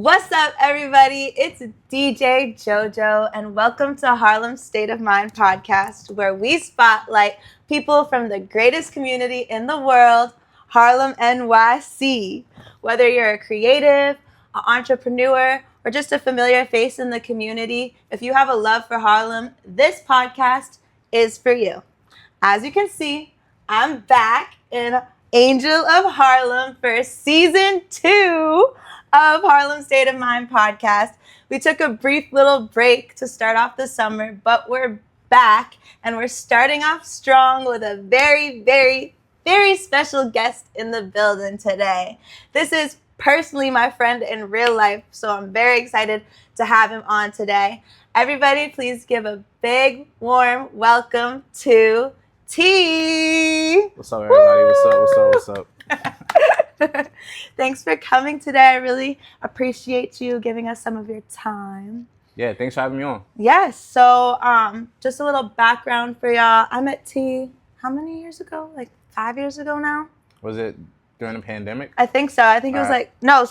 What's up, everybody? It's DJ JoJo, and welcome to Harlem State of Mind podcast, where we spotlight people from the greatest community in the world, Harlem, NYC. Whether you're a creative, an entrepreneur, or just a familiar face in the community, if you have a love for Harlem, this podcast is for you. As you can see, I'm back in Angel of Harlem for season 2 of Harlem State of Mind podcast. We took a brief little break to start off the summer, but we're back and we're starting off strong with a very, very, very special guest in the building today. This is personally my friend in real life, so I'm very excited to have him on today. Everybody, please give a big, warm welcome to Tee. What's up, everybody? What's up? Thanks for coming today. I really appreciate you giving us some of your time. Yeah, thanks for having me on. Yes. So, just a little background for y'all. I met Tee how many years ago? Like 5 years ago now? Was it during the pandemic? I think so. I think it was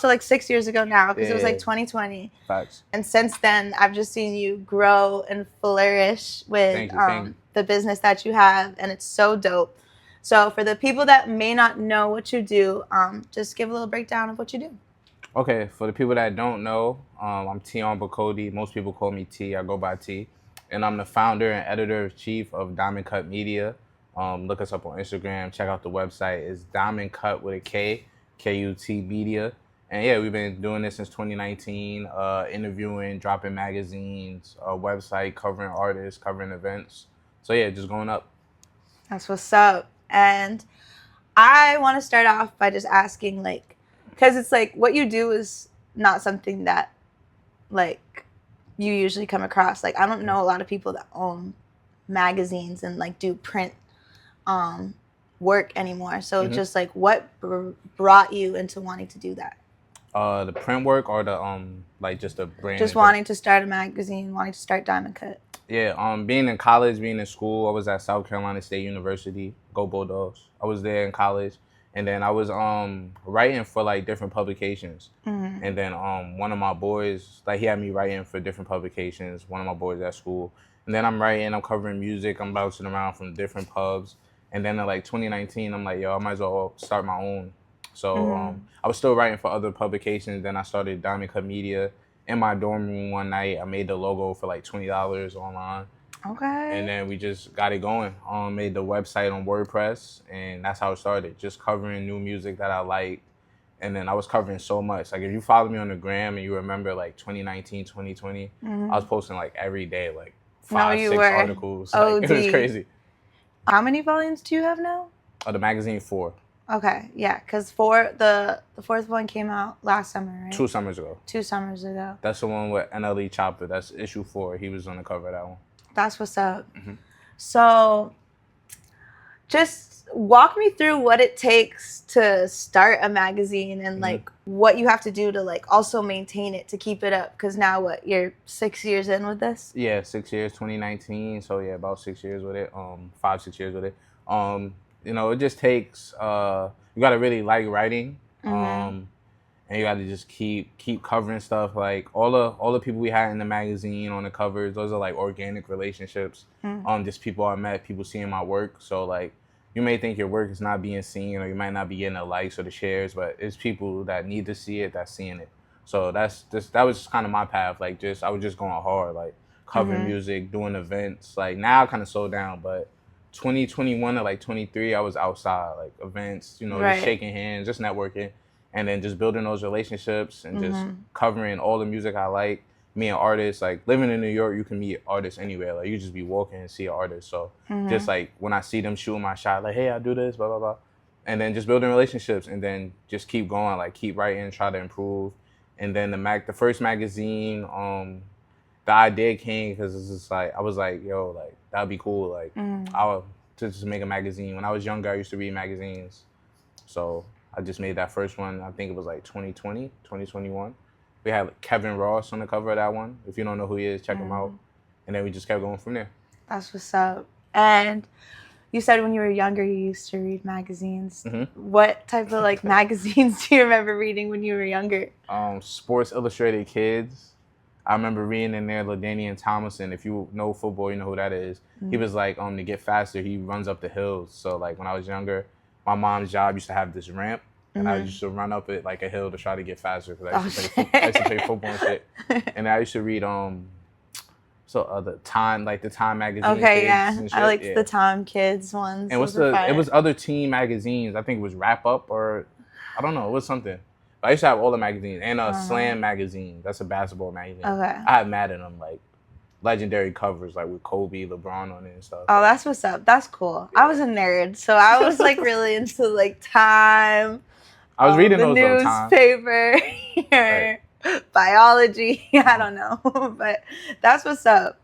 like 6 years ago now, because it was like 2020. Facts. And since then, I've just seen you grow and flourish with Thank you. The business that you have, and it's so dope. So for the people that may not know what you do, just give a little breakdown of what you do. Okay, for the people that don't know, I'm Tion Bakodi. Most people call me T. I go by T. And I'm the founder and editor-in-chief of Diamond Kut Media. Look us up on Instagram. Check out the website. It's Diamond Kut with a K, KUT Media. And yeah, we've been doing this since 2019, interviewing, dropping magazines, a website, covering artists, covering events. So yeah, just going up. That's what's up. And I want to start off by just asking, like, because it's like what you do is not something that, like, you usually come across. Like, I don't know a lot of people that own magazines and, like, do print work anymore. So just, like, what brought you into wanting to do that? The print work or the, like, just the brand? Just wanting to start a magazine, wanting to start Diamond Kut. Yeah, being in college, being in school, I was at South Carolina State University. Go Bulldogs. I was there in college, and then I was writing for like different publications. And then one of my boys, like, he had me writing for different publications. One of my boys at school, and then I'm writing, I'm covering music, I'm bouncing around from different pubs. And then in like 2019, I'm like, yo, I might as well start my own. So I was still writing for other publications. Then I started Diamond Kut Media. In my dorm room one night, I made the logo for like $20 online. Okay. And then we just got it going. Made the website on WordPress, and that's how it started. Just covering new music that I liked. And then I was covering so much. Like, if you follow me on the gram and you remember like 2019, 2020, I was posting like every day, like 5-6 articles. Like, it was crazy. How many volumes do you have now? The magazine 4. Okay, yeah, because the fourth one came out last summer, right? 2 summers ago. 2 summers ago. That's the one with NLE Chopper. That's issue 4. He was on the cover of that one. That's what's up. So just walk me through what it takes to start a magazine and like what you have to do to like also maintain it, to keep it up. Because now you're 6 years in with this? Yeah, 6 years, 2019. So yeah, about 6 years with it. 5-6 years with it. You know, it just takes, you got to really like writing. And you got to just keep covering stuff. Like all the people we had in the magazine on the covers, those are like organic relationships. Just people I met, people seeing my work. So like, you may think your work is not being seen, or you might not be getting the likes or the shares, but it's people that need to see it that's seeing it. So that was just kind of my path. Like, I was just going hard, like covering music, doing events. Like, now I kind of slowed down, but 2021 to like 23, I was outside, like events, you know, just shaking hands, just networking, and then just building those relationships and just covering all the music I like, meeting artists. Like, living in New York, you can meet artists anywhere. Like, you just be walking and see an artist. So just like when I see them shooting my shot, like, hey, I do this, blah, blah, blah. And then just building relationships, and then just keep going, like keep writing, try to improve. And then the first magazine, the idea came because it's just like, I was like, yo, like, that'd be cool. Like, I would to just make a magazine. When I was younger, I used to read magazines. So I just made that first one. I think it was like 2020, 2021. We had Kevin Ross on the cover of that one. If you don't know who he is, check him out. And then we just kept going from there. That's what's up. And you said when you were younger you used to read magazines. Mm-hmm. What type of like magazines do you remember reading when you were younger? Sports Illustrated Kids. I remember reading in there LaDainian Tomlinson. If you know football, you know who that is. He was like, to get faster, he runs up the hills. So like when I was younger, my mom's job used to have this ramp, and I used to run up it like a hill to try to get faster because I used to play football and shit. And I used to read the Time magazine. Okay, Kids yeah, and shit. I liked the Time Kids ones. And it was other teen magazines. I think it was Wrap Up or I don't know. It was something. But I used to have all the magazines and Slam magazine. That's a basketball magazine. Okay. I had mad in them like legendary covers like with Kobe, LeBron on it and stuff. Oh, that's what's up. That's cool. Yeah. I was a nerd, so I was like really into like Time. I was reading the those newspaper, right. Biology. I don't know, but that's what's up.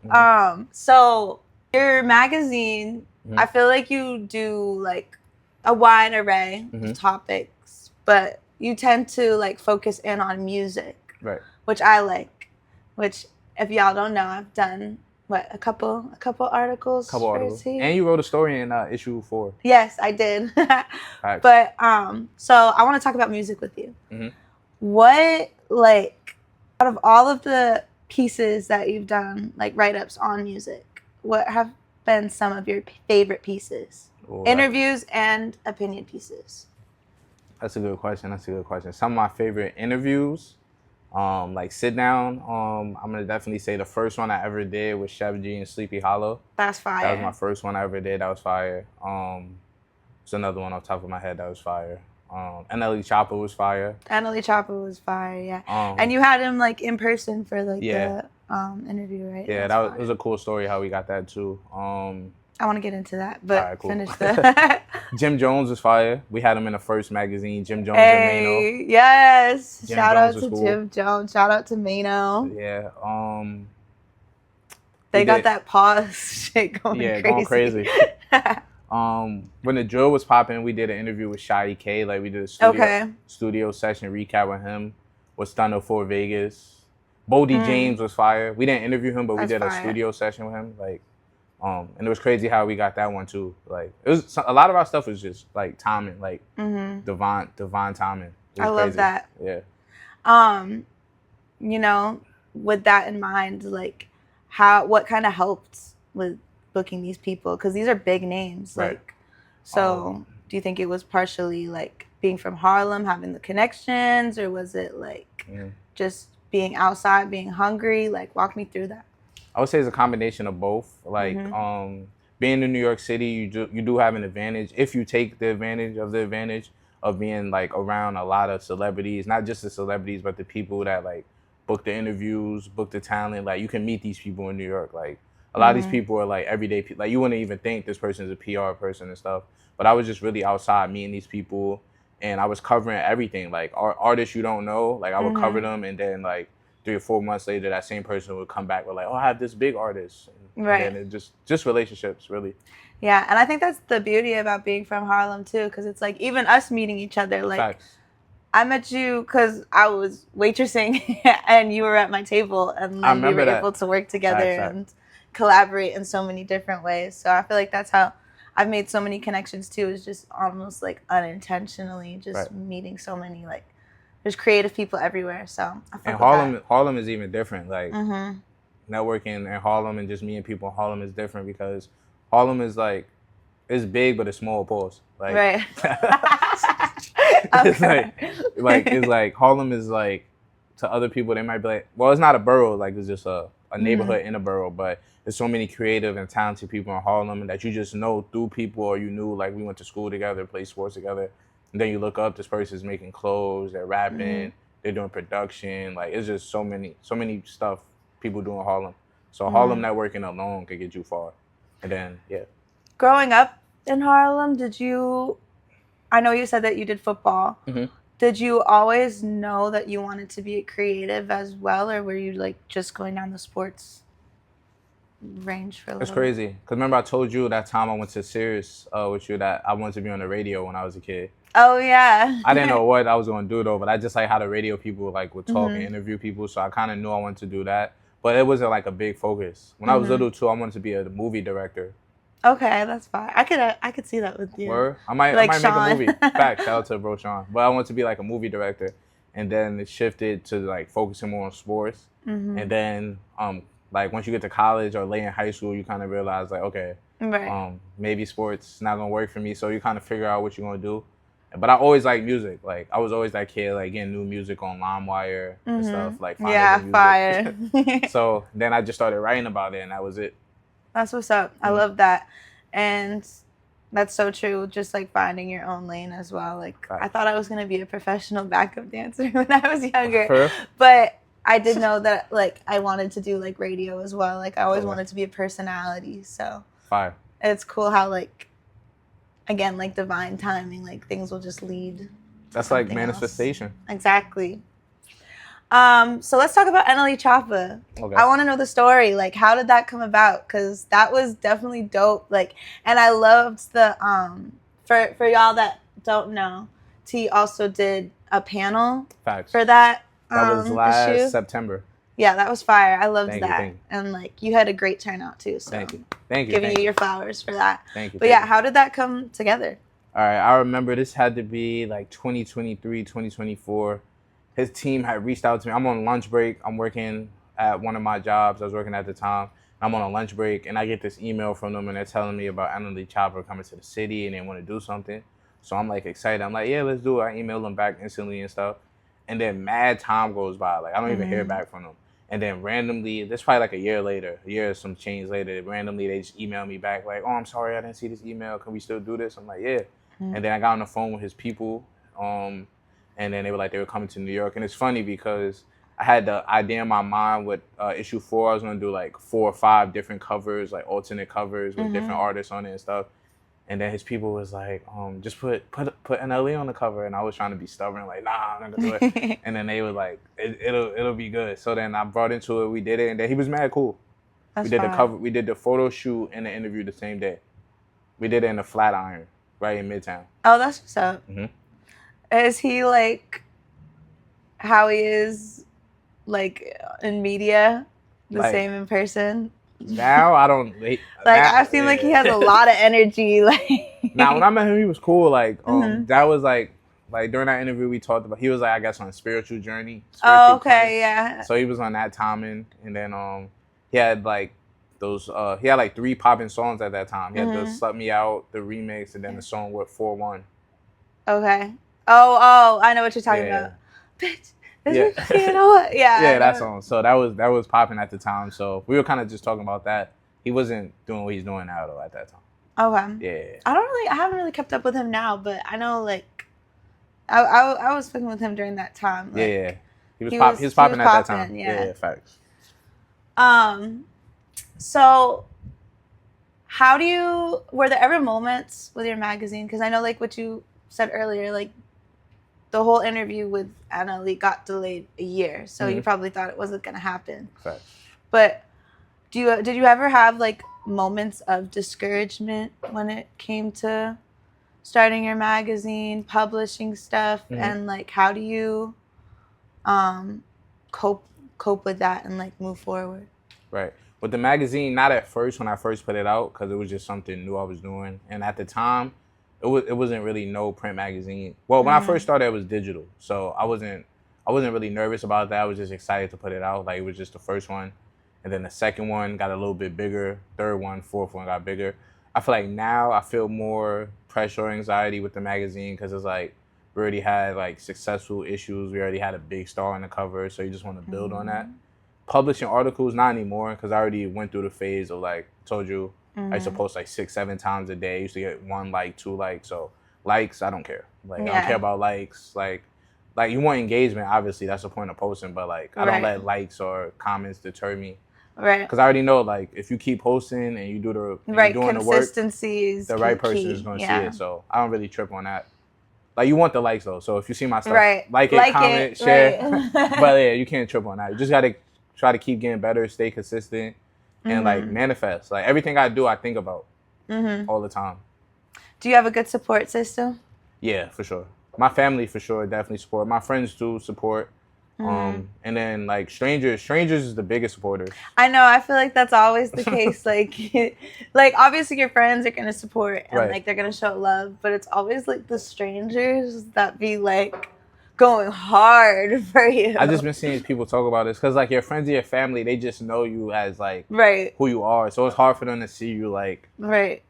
So your magazine, I feel like you do like a wide array of topics, but you tend to like focus in on music, right? Which I like. Which, if y'all don't know, I've done a couple articles. And you wrote a story in issue 4. Yes, I did. But so I want to talk about music with you. What, like, out of all of the pieces that you've done, like write-ups on music, what have been some of your favorite pieces? Interviews and opinion pieces. That's a good question. Some of my favorite interviews, like sit down. I'm gonna definitely say the first one I ever did was Chef G and Sleepy Hollow. That's fire. That was my first one I ever did. That was fire. There's another one off the top of my head that was fire. NLE Chopper was fire. NLE Chopper was fire, yeah. And you had him like in person for like the interview, right? Yeah, it was a cool story how we got that too. I want to get into that, but right, cool. Finish the. Jim Jones was fire. We had him in the first magazine. Jim Jones and Mano. Yes. Jim Shout Jones out to cool. Jim Jones. Shout out to Mano. Yeah. They got that pause shit going crazy. Yeah, going crazy. When the drill was popping, we did an interview with Shadi K. Like we did a studio session recap with him. Was Thunder for Vegas. Bodie James was fire. We didn't interview him, but we did a studio session with him. Like. And it was crazy how we got that one too. Like it was a lot of our stuff was just like timing, like divine timing. I love that. Yeah. You know, with that in mind, like what kind of helped with booking these people? Because these are big names. Right. Like, so do you think it was partially like being from Harlem, having the connections, or was it like just being outside, being hungry? Like, walk me through that. I would say it's a combination of both. Like, being in New York City, you do have an advantage if you take the advantage of being like around a lot of celebrities, not just the celebrities, but the people that like book the interviews, book the talent. Like, you can meet these people in New York. Like, a lot of these people are like everyday people. Like, you wouldn't even think this person is a PR person and stuff. But I was just really outside meeting these people, and I was covering everything. Like, artists you don't know, like I would cover them, and then like 3 or 4 months later, that same person would come back with like, oh, I have this big artist. Right. And it just relationships, really. Yeah, and I think that's the beauty about being from Harlem, too, because it's like even us meeting each other. Like, Facts. I met you because I was waitressing and you were at my table, and then we were able to work together and collaborate in so many different ways. So I feel like that's how I've made so many connections, too, is just almost like unintentionally just meeting so many like there's creative people everywhere, so I feel and Harlem is even different. Like networking in Harlem and just meeting people in Harlem is different because Harlem is like it's big but it's small. Pause. Like, right. It's like Harlem is like to other people they might be like, well, it's not a borough. Like it's just a neighborhood in a borough, but there's so many creative and talented people in Harlem that you just know through people or you knew like we went to school together, played sports together. And then you look up, this person's making clothes, they're rapping, they're doing production. Like, it's just so many stuff people do in Harlem. So Harlem networking alone could get you far. And then, Growing up in Harlem, I know you said that you did football. Did you always know that you wanted to be a creative as well? Or were you, like, just going down the sports range for a little It's crazy. Because remember I told you that time I went to Sirius with you that I wanted to be on the radio when I was a kid. Oh, yeah. I didn't know what I was going to do, though, but I just like how the radio people like would talk and interview people, so I kind of knew I wanted to do that. But it wasn't like a big focus. When I was little, too, I wanted to be a movie director. Okay, that's fine. I could see that with you. Word. I might Like make a Sean. movie. Fact. Shout out to bro Sean. But I want to be like a movie director, and then it shifted to like focusing more on sports. And then like once you get to college or late in high school, you kind of realize like okay, Right. maybe sports is not gonna work for me. So you kind of figure out what you're gonna do. But I always like music. Like I was always that kid like getting new music on LimeWire and stuff. Like finding Yeah, new fire. music. So then I just started writing about it, and that was it. That's what's up. I love that. And that's so true. Just like finding your own lane as well. Like I thought I was gonna be a professional backup dancer when I was younger, For real? but I did know that like I wanted to do like radio as well. Like I always Okay. wanted to be a personality. So Fire. it's cool how like again like divine timing, like things will just lead. to That's like something else. manifestation. Exactly. So let's talk about NLE Choppa. Okay. I want to know the story. Like, how did that come about? Because that was definitely dope. Like, and I loved the for y'all that don't know, T also did a panel Facts. for that. That was last issue. September. Yeah, that was fire. I loved Thank you, that. thank you. And like, you had a great turnout too. So Thank you. Thank you. giving thank you your flowers for that. Thank you. But yeah, how did that come together? All right. I remember this had to be like 2023, 2024. His team had reached out to me. I'm on lunch break. I'm working at one of my jobs. I was working at the time. I'm on a lunch break, and I get this email from them, and they're telling me about NLE Choppa coming to the city, and they want to do something. So I'm like excited. I'm like, yeah, let's do it. I email them back instantly and stuff. And then mad time goes by. Like I don't even hear back from them. And then randomly, this probably like a year later, a year or some change later, randomly they just email me back like, oh, I'm sorry, I didn't see this email. Can we still do this? I'm like, yeah. And then I got on the phone with his people. And then they were like, they were coming to New York. And it's funny because I had the idea in my mind with issue 4, I was going to do like 4 or 5 different covers, like alternate covers with different artists on it and stuff. And then his people was like, just put NLE on the cover. And I was trying to be stubborn, like, nah, I'm not gonna do it. And then they were like, it'll be good. So then I brought into it, we did it, and then he was mad cool. That's we did fire. the cover, we did the photo shoot and the interview the same day. We did it in the Flatiron, right in Midtown. Oh, that's what's up. Mhm. Is he like how he is like in media, the Like- same in person? Now I don't Like I seem like he has a lot of energy. Like Now when I met him, he was cool. Like that was like during that interview we talked about. He was like I guess on a spiritual journey. Oh, okay, quest. yeah. So he was on that timing, and then he had like those he had like 3 popping songs at that time. He had the "Slut Me Out," the remix, and then the song with 4-1. Okay. Oh, I know what you're talking about. Bitch. Yeah. You know what? Yeah. Yeah, that song. So that was popping at the time. So we were kind of just talking about that. He wasn't doing what he's doing now though at that time. Okay. Yeah. I haven't really kept up with him now, but I know like I was fucking with him during that time. Like, Yeah. He was popping at that time. Yeah. Yeah, facts. So were there ever moments with your magazine? Because I know like what you said earlier, like the whole interview with NLE got delayed a year, so you probably thought it wasn't gonna happen. Facts. But did you ever have like moments of discouragement when it came to starting your magazine, publishing stuff, and like how do you cope with that and like move forward? Right. With the magazine, not at first when I first put it out because it was just something new I was doing, and at the time, it wasn't really no print magazine. Well, when I first started, it was digital, so I wasn't really nervous about that. I was just excited to put it out. Like it was just the first one, and then the second one got a little bit bigger. Third one, fourth one got bigger. I feel like now I feel more pressure or anxiety with the magazine because it's like we already had like successful issues. We already had a big star on the cover, so you just want to build on that. Publishing articles, not anymore, because I already went through the phase of like, told you, I used to post like 6-7 times a day. I used to get 1 like, 2 likes. So likes, I don't care. Like I don't care about likes. Like you want engagement, obviously, that's the point of posting, but like I don't let likes or comments deter me. Right. Because I already know like if you keep posting and you do the right doing the work, the right person is going to see it. So I don't really trip on that. Like you want the likes though. So if you see my stuff, like it, comment, share. But yeah, you can't trip on that. You just gotta try to keep getting better, stay consistent, and like manifest. Like everything I do, I think about all the time. Do you have a good support system? Yeah, for sure. My family for sure definitely support. My friends do support. And then like strangers is the biggest supporters. I know. I feel like that's always the case. Like obviously your friends are gonna support and like they're gonna show love, but it's always like the strangers that be like going hard for you. I just been seeing people talk about this because like your friends and your family, they just know you as like who you are, so it's hard for them to see you like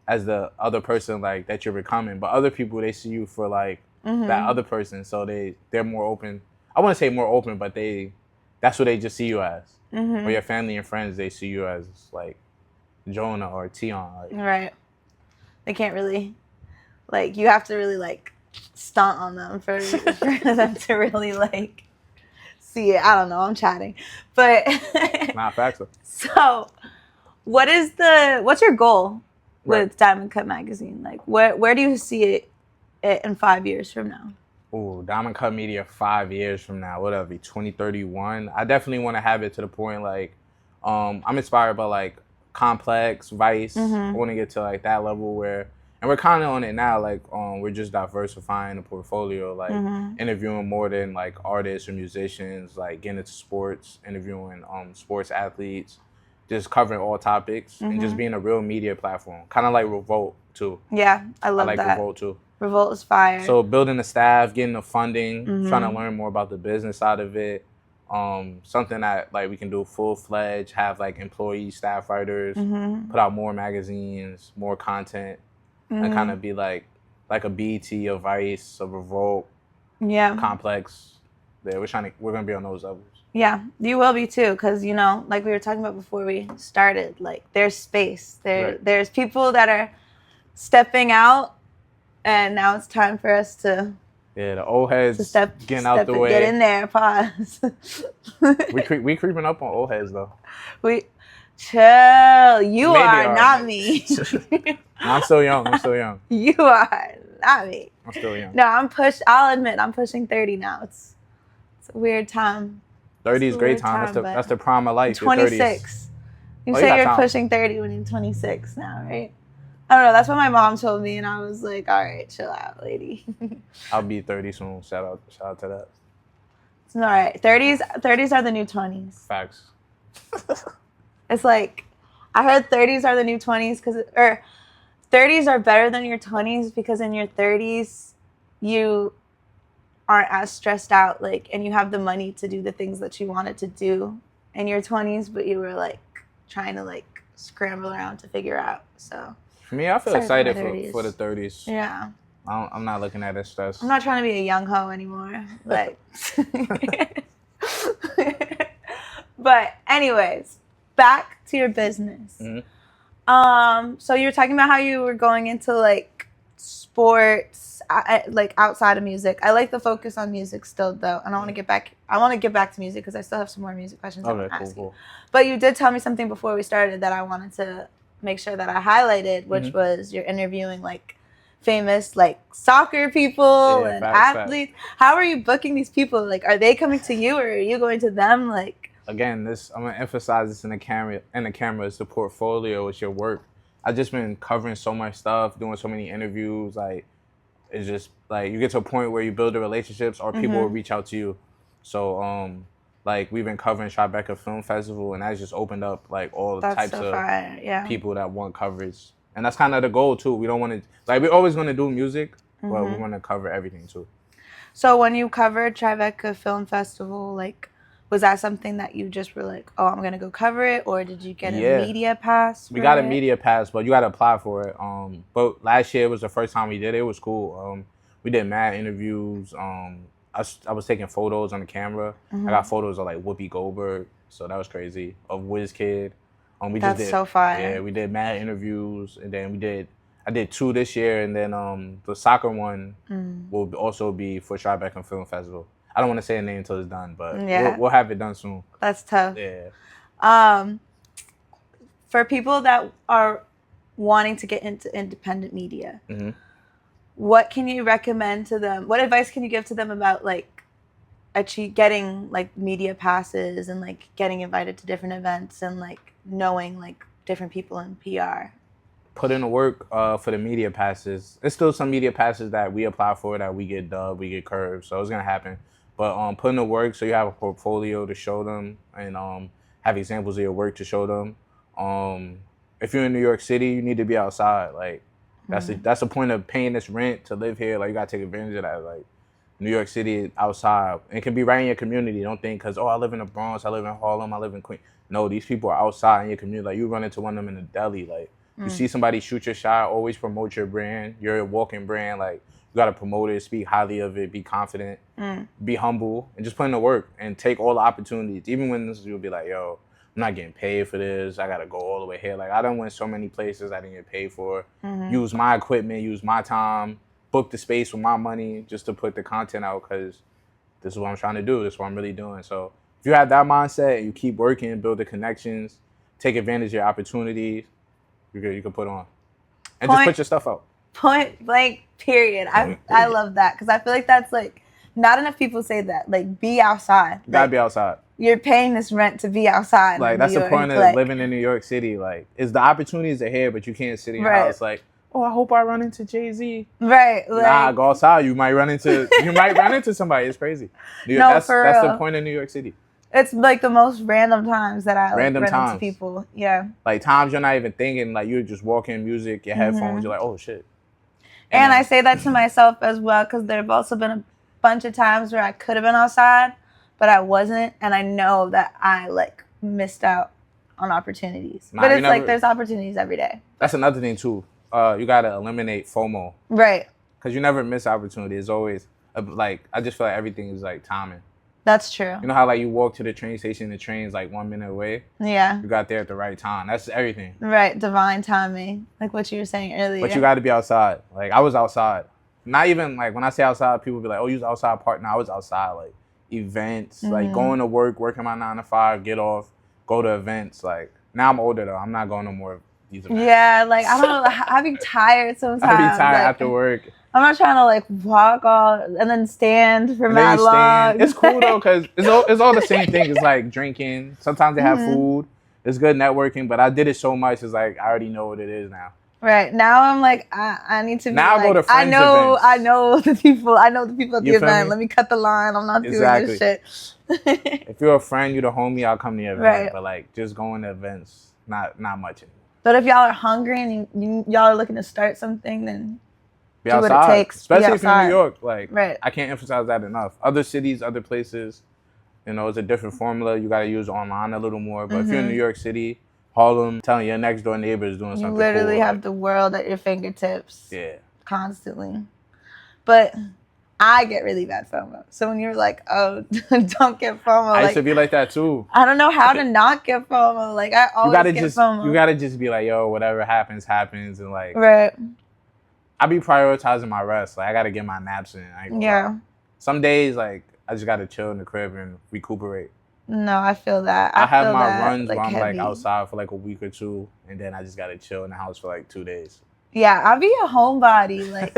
as the other person like that you're becoming. But other people, they see you for like that other person, so they're more open. I wouldn't say more open, but that's what they just see you as. Or your family and friends, they see you as like Jonah or Tion. Like. They can't really, like, you have to really like stunt on them for them to really like see it. I don't know. I'm chatting, but not facts. So, what's your goal with Diamond Kut Magazine? Like, where do you see it in 5 years from now? Ooh, Diamond Kut Media 5 years from now. What that'll be 2031. I definitely want to have it to the point like, I'm inspired by like Complex, Vice. I want to get to like that level where, and we're kind of on it now. Like, we're just diversifying the portfolio, like interviewing more than like artists or musicians, like getting into sports, interviewing sports athletes, just covering all topics and just being a real media platform, kind of like Revolt too. Yeah, I like that. Revolt too. Revolt is fire. So building the staff, getting the funding, trying to learn more about the business side of it. Something that like we can do full-fledged, have like employee staff writers, put out more magazines, more content, and kind of be like a BT, a Vice, a Revolt, Complex. Yeah, we're gonna be on those levels. Yeah, you will be too, because you know, like we were talking about before we started, like there's space. There's people that are stepping out. And now it's time for us to the old heads getting out the way. Get in there, pause. we creeping up on old heads though. We chill. You are not me. I'm still young. You are not me. I'm still young. No, I'll admit I'm pushing 30 now. It's a weird time. 30 is a great time. That's the prime of life. 26. You say you're pushing 30 when you're 26 now, right? I don't know. That's what my mom told me, and I was like, "All right, chill out, lady." I'll be 30 soon. Shout out to that. It's all right. 30s are the new 20s. Facts. It's like, I heard 30s are the new 20s or 30s are better than your 20s because in your 30s you aren't as stressed out, like, and you have the money to do the things that you wanted to do in your 20s, but you were like trying to like scramble around to figure out. So. For me, I feel excited for the 30s. Yeah. I'm not looking at it stress. I'm not trying to be a young hoe anymore. Like, but anyways, back to your business. So you were talking about how you were going into like sports, like outside of music. I like the focus on music still, though, and I want to get back. I want to get back to music because I still have some more music questions I want to ask you. But you did tell me something before we started that I wanted to make sure that I highlighted, which was you're interviewing like famous like soccer people and athletes. How are you booking these people? Like, are they coming to you or are you going to them? Like, again, I'm gonna emphasize this in the camera. It's the portfolio, it's your work. I've just been covering so much stuff, doing so many interviews. Like, it's just like you get to a point where you build the relationships, or people will reach out to you. So, like we've been covering Tribeca Film Festival, and that's just opened up like all types of people that want coverage, and that's kind of the goal too. We don't want to like we're always going to do music, but we want to cover everything too. So when you covered Tribeca Film Festival, like was that something that you just were like, oh, I'm gonna go cover it, or did you get a media pass? We got a media pass, but you got to apply for it. But last year was the first time we did it. It was cool. We did mad interviews. I was taking photos on the camera. I got photos of like Whoopi Goldberg, so that was crazy. Of WizKid. That's so fire. Yeah, we did mad interviews, and then I did 2 this year, and then the soccer one will also be for Tribeca Film Festival. I don't want to say a name until it's done, but we'll have it done soon. That's tough. Yeah. For people that are wanting to get into independent media, what can you recommend to them? What advice can you give to them about like getting like media passes and like getting invited to different events and like knowing like different people in PR? Put in the work for the media passes. There's still some media passes that we apply for that we get dubbed, we get curved, so it's gonna happen. But put in the work so you have a portfolio to show them, and have examples of your work to show them. If you're in New York City, you need to be outside. Like that's the point of paying this rent to live here. Like you gotta take advantage of that. Like New York City outside. It can be right in your community. Don't think because I live in the Bronx, I live in Harlem, I live in Queens. No, these people are outside in your community. Like you run into one of them in the deli. Like you see somebody shoot your shot. Always promote your brand. You're a walking brand. Like you gotta promote it, speak highly of it, be confident, be humble, and just put in the work and take all the opportunities. Even when you'll be like, yo, I'm not getting paid for this. I gotta go all the way here. Like I done went so many places I didn't get paid for. Use my equipment, use my time, book the space with my money just to put the content out because this is what I'm trying to do. This is what I'm really doing. So if you have that mindset and you keep working, build the connections, take advantage of your opportunities, you can put on. And just put your stuff out. Point blank, period. I love that because I feel like that's like not enough people say that. Like be outside. You gotta be outside. You're paying this rent to be outside. Like that's the point of living in New York City. Like is the opportunities are here, but you can't sit in your house like, oh, I hope I run into Jay-Z. Right. Like, nah, go outside. You might run into somebody. It's crazy. That's the point of New York City. It's like the most random times that I run into people. Yeah. Like times you're not even thinking, like you're just walking music, your headphones, you're like, oh shit. And I say that to myself as well because there have also been a bunch of times where I could have been outside, but I wasn't. And I know that I like missed out on opportunities. But it's like there's opportunities every day. That's another thing too. You got to eliminate FOMO. Right. Because you never miss opportunity. It's always like, I just feel like everything is like timing. That's true. You know how like you walk to the train station, the train's like 1 minute away? Yeah. You got there at the right time. That's everything. Right. Divine timing. Like what you were saying earlier. But you got to be outside. Like I was outside. Not even like when I say outside, people be like, oh, you was outside part. No, I was outside. Like events, like going to work, working my 9 to 5, get off, go to events. Like now I'm older though. I'm not going no more these events. Yeah. Like I don't know. I be tired sometimes. I be tired after work. I'm not trying to like walk all and then stand for mad long. It's cool though because it's all the same thing. It's like drinking. Sometimes they have food. It's good networking, but I did it so much. It's like I already know what it is now. Right now, I'm like I need to. Now be I go to friends events. I know the people. I know the people at the event. Let me cut the line. I'm not doing this shit. If you're a friend, you're the homie. I'll come to your event. Right. But like just going to events, not much anymore. But if y'all are hungry and y'all are looking to start something, then. Be outside, what it takes. Especially if you're in New York. Like, right. I can't emphasize that enough. Other cities, other places, you know, it's a different formula. You got to use online a little more. But if you're in New York City, Harlem, telling your next door neighbor is doing something cool. You literally have the world at your fingertips. Yeah. Constantly. But I get really bad FOMO. So when you're like, oh, don't get FOMO. I used to be like that too. I don't know how to not get FOMO. Like, I always get FOMO. You got to just be like, yo, whatever happens, happens. And like. Right. I be prioritizing my rest. Like I gotta get my naps in. Yeah. Some days, like I just gotta chill in the crib and recuperate. No, I feel that. I have my runs where I'm like outside for like a week or two, and then I just gotta chill in the house for like 2 days. Yeah, I'll be a homebody. Like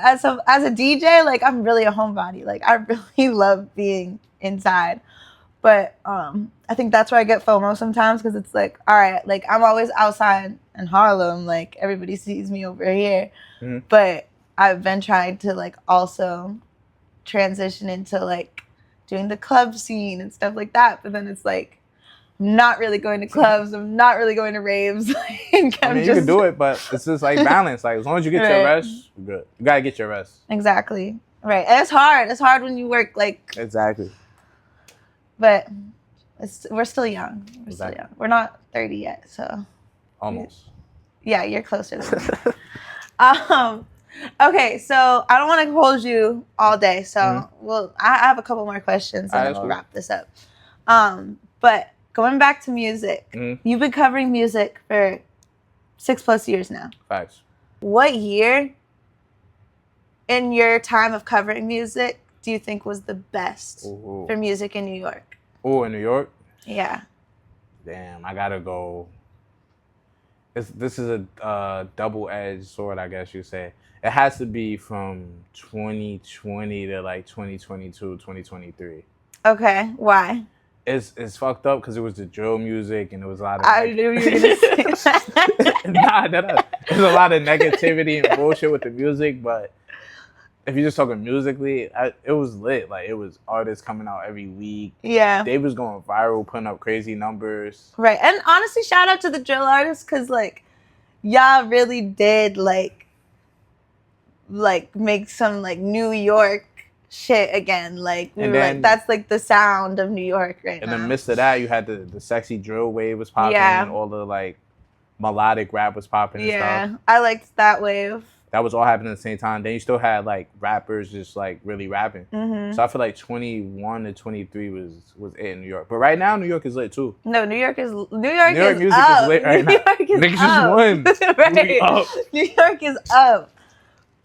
as a DJ, like I'm really a homebody. Like I really love being inside. But I think that's where I get FOMO sometimes because it's like, all right, like I'm always outside in Harlem. Like everybody sees me over here. But I've been trying to like also transition into like doing the club scene and stuff like that. But then it's like, I'm not really going to clubs. I'm not really going to raves. You can do it, but it's just like balance. Like as long as you get your rest, you're good. You got to get your rest. Exactly. Right. And it's hard. It's hard when you work like. Exactly. But we're still young. Still young. We're not 30 yet, so. Almost. Yeah, you're closer than me. Okay, so I don't want to hold you all day, so I have a couple more questions and then we'll wrap this up. But going back to music, you've been covering music for 6+ years now. Facts. What year in your time of covering music do you think was the best for music in New York? Oh, in New York? Yeah. Damn, I gotta go. This is a double-edged sword, I guess you say. It has to be from 2020 to like 2022, 2023. Okay, why? It's fucked up because it was the drill music and it was a lot of. I knew you were gonna say that. There's a lot of negativity and bullshit with the music, but if you're just talking musically, it was lit. Like, it was artists coming out every week. Yeah. They was going viral, putting up crazy numbers. Right. And honestly, shout out to the drill artists, because, like, y'all really did, like make some, like, New York shit again. Like, we And were then- like, that's, like, the sound of New York right In now. the midst of that, you had the sexy drill wave was popping. Yeah. And all the, like, melodic rap was popping and stuff. I liked that wave. That was all happening at the same time. Then you still had, like, rappers just, like, really rapping. Mm-hmm. So I feel like 21 to 23 was it in New York. But right now, New York is lit, too. No, New York York is music up. is lit right New now. York is Niggas up. just won. Right. We up. New York is up.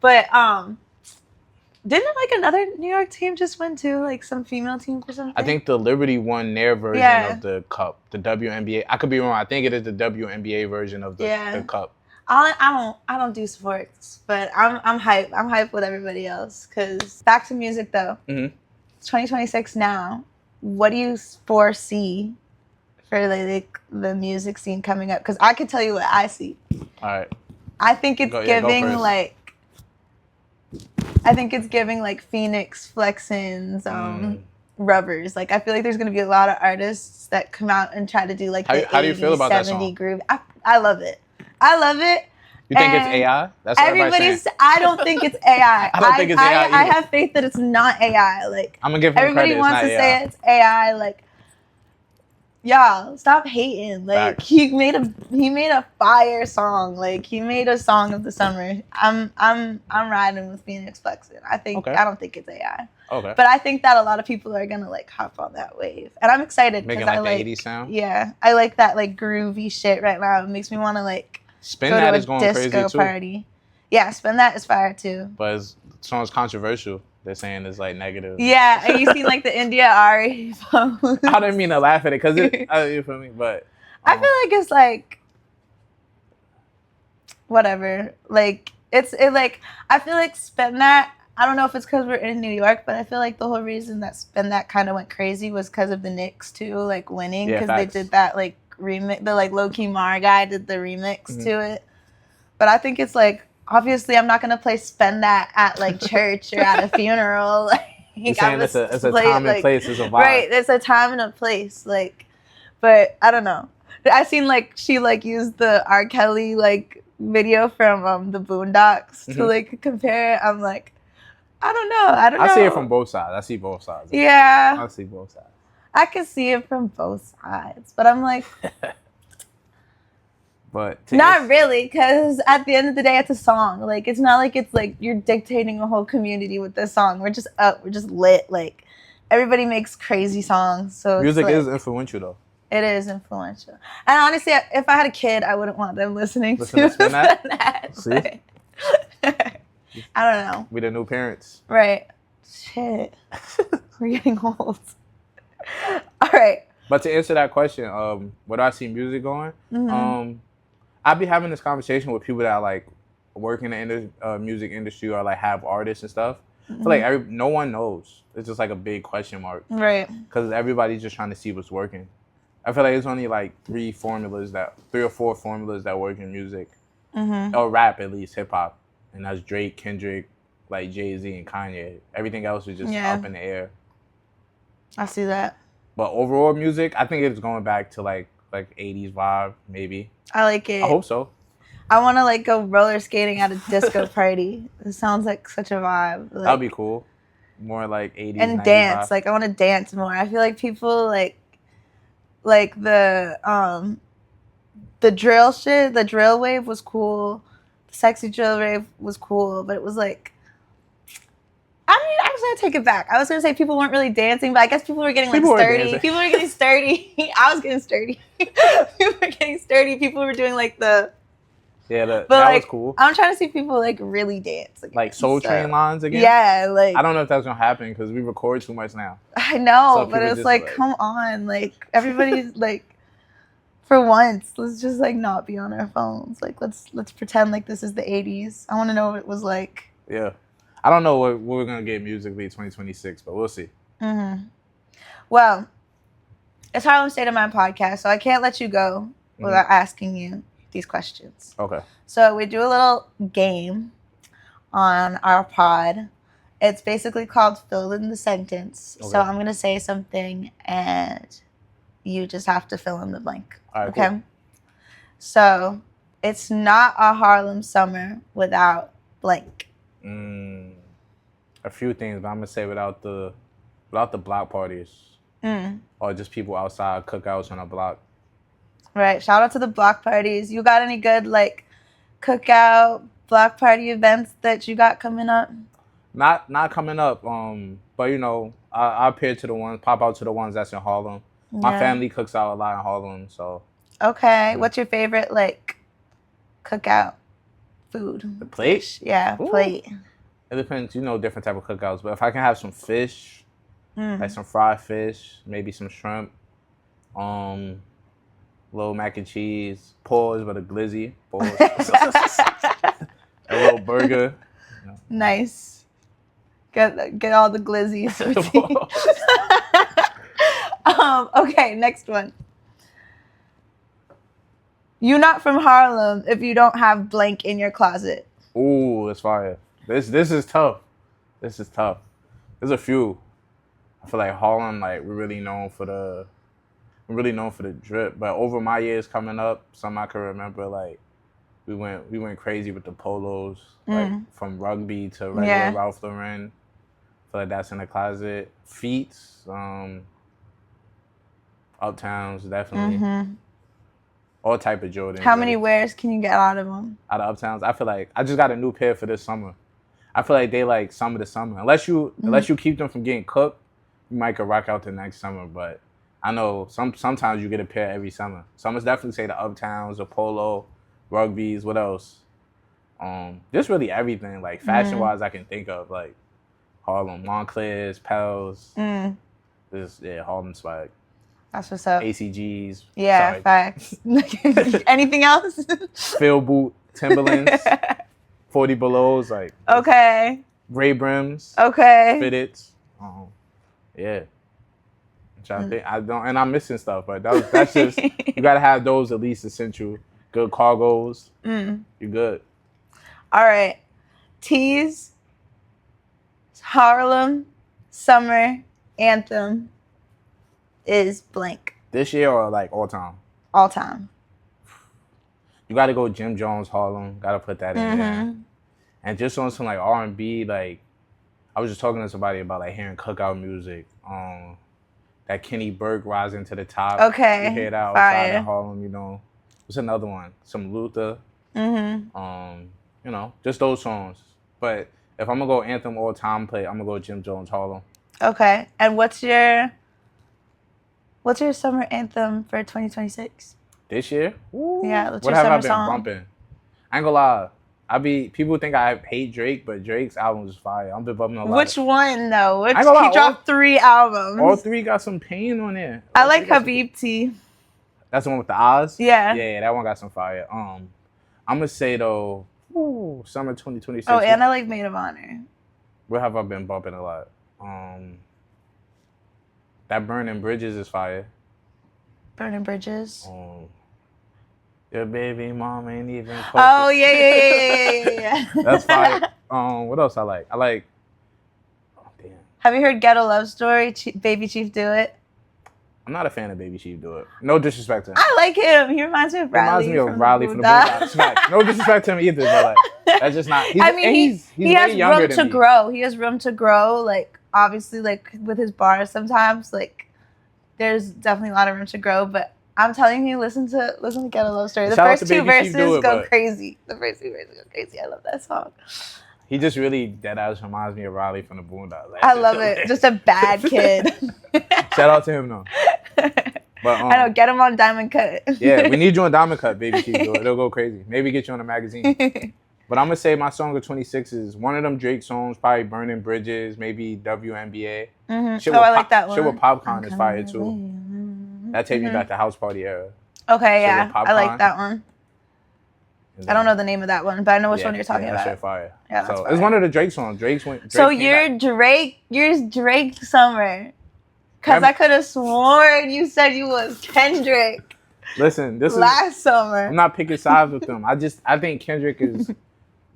But didn't, like, another New York team just win too? Like, some female team or something? I think the Liberty won their version of the cup, the WNBA. I could be wrong. I think it is the WNBA version of the cup. I don't do sports, but I'm hype. I'm hype with everybody else. Cause back to music though. Mm-hmm. It's 2026 now. What do you foresee for, like, the music scene coming up? Cause I can tell you what I see. All right. I think it's giving first. like. I think it's giving, like, Phoenix, Flexins, Rubbers. Like, I feel like there's gonna be a lot of artists that come out and try to do, like, the how do you feel about that 70 song? groove. I love it. I love it. You think it's And AI? That's what everybody's saying. I don't think it's AI. I don't think it's AI I either. have faith that it's not AI. Like, I'm gonna give him everybody credit. wants to it's not say AI. it's AI. Like, y'all stop hating. Like, Facts. he made a fire song. Like, he made a song of the summer. I'm riding with Phoenix Flexin. I don't think it's AI. Okay. But I think that a lot of people are gonna, like, hop on that wave, and I'm excited Making, because like, I the like 80s sound? Yeah, I like that, like, groovy shit right now. It makes me want to, like, Spin go That to is a going disco crazy too. party. Yeah, Spin That is fire too. But the song's controversial. They're saying it's, like, negative. Yeah, and you seen, like, the India Ari post. I didn't mean to laugh at it because you feel me? But I feel like it's like whatever. Like, I feel like Spin That. I don't know if it's because we're in New York, but I feel like the whole reason that Spin That kind of went crazy was because of the Knicks too, like, winning, because they did that, like, remix. The, like, Low Key Mar guy did the remix to it. But I think it's like, obviously I'm not gonna play Spin That at, like, church or at a funeral. Like, you're saying it's a time and place, it's a vibe. Right, it's a time and a place. Like, but I don't know. I seen, like, she, like, used the R. Kelly, like, video from the Boondocks to, like, compare it. I'm like, I don't know. I see it from both sides. I see both sides. Yeah. I see both sides. I can see it from both sides, but I'm like, but not really, because at the end of the day, it's a song. Like, it's not like it's like you're dictating a whole community with this song. We're just up. We're just lit. Like, everybody makes crazy songs. So music it's, like, is influential though. It is influential. And honestly, if I had a kid, I wouldn't want them listening to Spin That. Spin That. See? I don't know. We the new parents. Right. Shit. We're getting old. All right. But to answer that question, where do I see music going? Mm-hmm. I'd be having this conversation with people that, like, work in the music industry or, like, have artists and stuff. I feel like no one knows. It's just, like, a big question mark. Right. Because everybody's just trying to see what's working. I feel like there's only, like, 3 or 4 formulas that work in music. Mm-hmm. Or rap, at least, hip-hop. And that's Drake, Kendrick, like, Jay-Z, and Kanye. Everything else is just up in the air. I see that. But overall music, I think it's going back to, like 80s vibe, maybe. I like it. I hope so. I want to, like, go roller skating at a disco party. It sounds like such a vibe. Like, That'd be cool. More like 80s, and 90s dance. vibe. Like, I want to dance more. I feel like people, like the drill shit, the drill wave was cool. The sexy drill wave was cool, but it was like, I mean, I was going to take it back. I was going to say people weren't really dancing, but I guess people were getting, like, sturdy. People were getting sturdy. I was getting sturdy. People were getting sturdy. People were doing, like, that was cool. I'm trying to see people, like, really dance again. Like Soul Train lines again? Yeah, like, I don't know if that's going to happen because we record too much now. I know, So but people it's just, like, like- come on. Like, everybody's, like, for once, let's just, like, not be on our phones. Like, let's pretend like this is the 80s. I want to know what it was like. Yeah. I don't know what we're going to get musically 2026, but we'll see. Mm-hmm. Well, it's Harlem State of Mind podcast, so I can't let you go without asking you these questions. Okay. So we do a little game on our pod. It's basically called Fill in the Sentence. Okay. So I'm going to say something and you just have to fill in the blank. All right, okay? cool. So it's not a Harlem summer without blank. A few things, but I'm going to say without the block parties. Or just people outside, cookouts on a block. Right. Shout out to the block parties. You got any good, like, cookout, block party events that you got coming up? Not coming up, but you know, I appear to the ones, pop out to the ones that's in Harlem. Yeah. My family cooks out a lot in Harlem, so. Okay. Yeah. What's your favorite, like, cookout food? The plate? Yeah, Ooh. Plate. It depends, you know, different type of cookouts. But if I can have some fish, like some fried fish, maybe some shrimp, little mac and cheese, pause with a glizzy, pause. A little burger. You know. Nice. Get all the glizzies. Okay, next one. You're not from Harlem if you don't have blank in your closet. Ooh, that's fire. This is tough. This is tough. There's a few. I feel like Harlem, like we're really known for the drip. But over my years coming up, some I can remember, like we went crazy with the polos, like from rugby to regular Ralph Lauren. I feel like that's in the closet. Feets, Uptowns, definitely. All type of Jordans. How many wears can you get out of them? Out of Uptowns, I feel like I just got a new pair for this summer. I feel like they like summer to summer. Unless you keep them from getting cooked, you might could rock out the next summer. But I know sometimes you get a pair every summer. So I must definitely say the Uptowns, the Polo, Rugbies. What else? Just really everything like fashion wise I can think of, like Harlem, Montclair's, Pels. Harlem swag. That's what's up. ACGs. Yeah, sorry. Facts. Anything else? Field boot, Timberlands, 40 belows, like. Okay. Ray Brims. Okay. Fitteds. Yeah. I'm trying to think. I'm missing stuff, but that's just, you gotta have those at least essential. Good cargos. You're good. All right. Tees, Harlem, summer, anthem is blank. This year or like all time? All time. You gotta go Jim Jones, Harlem. Gotta put that in there. And just on some like R&B, like I was just talking to somebody about like hearing cookout music. That Kenny Burke Rising to the Top. Okay. You hear that outside in Harlem, you know. What's another one? Some Luther. You know, just those songs. But if I'm gonna go anthem all time play, I'm gonna go Jim Jones, Harlem. Okay. And what's your summer anthem for 2026? This year? Ooh. Yeah, what's your summer song? What have I been bumping? I ain't gonna lie. People think I hate Drake, but Drake's album is fire. I've been bumping a lot. Which one though? He dropped 3 albums. All 3 got some pain on there. I like Habibti. That's the one with the Oz? Yeah. Yeah, that one got some fire. I'm gonna say though, summer 2026. Oh, and I like Maid of Honor. What have I been bumping a lot? That Burning Bridges is fire. Burning Bridges. Your baby mom ain't even close. Oh yeah. That's fire. What else I like? Oh damn. Have you heard Ghetto Love Story? Baby Chief Do It. I'm not a fan of Baby Chief Do It. No disrespect to him. I like him. He reminds me of Riley. He reminds me of Riley from the Boondocks. No disrespect to him either, but like that's just not. He's he has room to grow. He has room to grow. Like obviously, like with his bars, sometimes like there's definitely a lot of room to grow. But I'm telling you, listen to Ghetto Love Story. The first 2 verses go crazy. I love that song. He just really deadass reminds me of Riley from the Boondocks. Like, I love it. Just a bad kid. Shout out to him though. But I know, get him on Diamond Kut. Yeah, we need you on Diamond Kut, baby. It'll go crazy. Maybe get you on a magazine. But I'm gonna say my song of 26 is one of them Drake songs, probably Burning Bridges, maybe WNBA. I like that one. Shit with Popcorn is fire too. That takes me back to house party era. Okay, yeah, I like that one. I don't know the name of that one, but I know which one you're talking about. That shit fire. Yeah, so it's one of the Drake songs. Drake so you're Drake summer. Because I could have sworn you said you was Kendrick. Listen, this last summer. I'm not picking sides with them. I think Kendrick is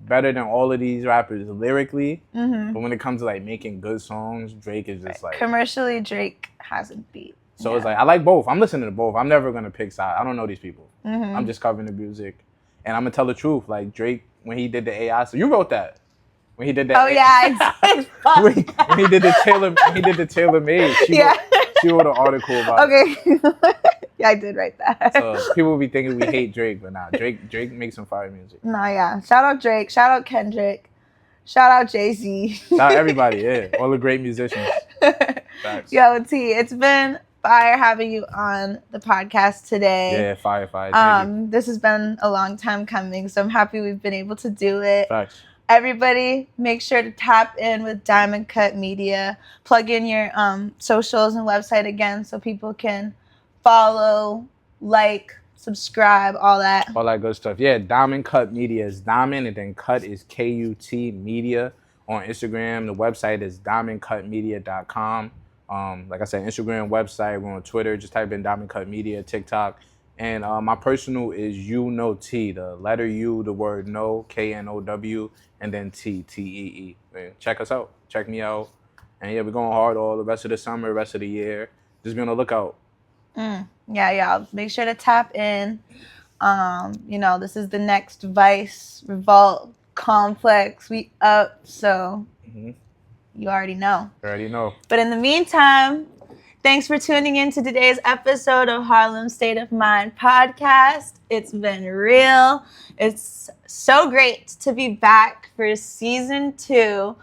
better than all of these rappers lyrically. But when it comes to like making good songs, Drake is just like commercially. Drake has a beat. So it's like I like both. I'm listening to both. I'm never gonna pick side. I don't know these people. I'm just covering the music, and I'm gonna tell the truth. Like Drake, when he did the AI, so you wrote that. When he did that. Oh yeah, when he did the tailor made. She wrote an article about. Okay. Yeah, I did write that. So people will be thinking we hate Drake, but nah, Drake makes some fire music. No, yeah. Shout out Drake. Shout out Kendrick. Shout out Jay-Z. Shout out everybody, yeah. All the great musicians. Facts. Yo, T, it's been fire having you on the podcast today. Yeah, fire. Thank you. This has been a long time coming, so I'm happy we've been able to do it. Facts. Everybody, make sure to tap in with Diamond Kut Media. Plug in your socials and website again so people can follow, like, subscribe, all that. All that good stuff. Yeah, Diamond Kut Media is Diamond, and then Kut is KUT Media on Instagram. The website is diamondkutmedia.com. Like I said, Instagram, website. We're on Twitter. Just type in Diamond Kut Media, TikTok. And my personal is T, the letter U, the word no, KNOW, and then TEE. Check us out. Check me out. And yeah, we're going hard all the rest of the summer, rest of the year. Just be on the lookout. Yeah. Make sure to tap in. This is the next Vice, Revolt, Complex. We up, so you already know. But in the meantime, thanks for tuning in to today's episode of Harlem State of Mind podcast. It's been real. It's so great to be back for season 2.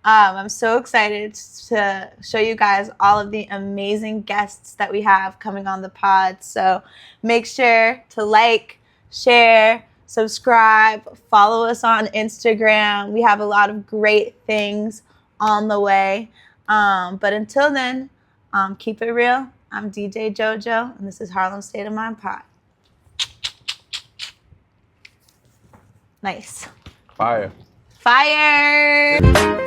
I'm so excited to show you guys all of the amazing guests that we have coming on the pod. So make sure to like, share, subscribe, follow us on Instagram. We have a lot of great things on the way. But until then, keep it real. I'm DJ JoJo, and this is Harlem State of Mind Pod. Nice. Fire. Fire!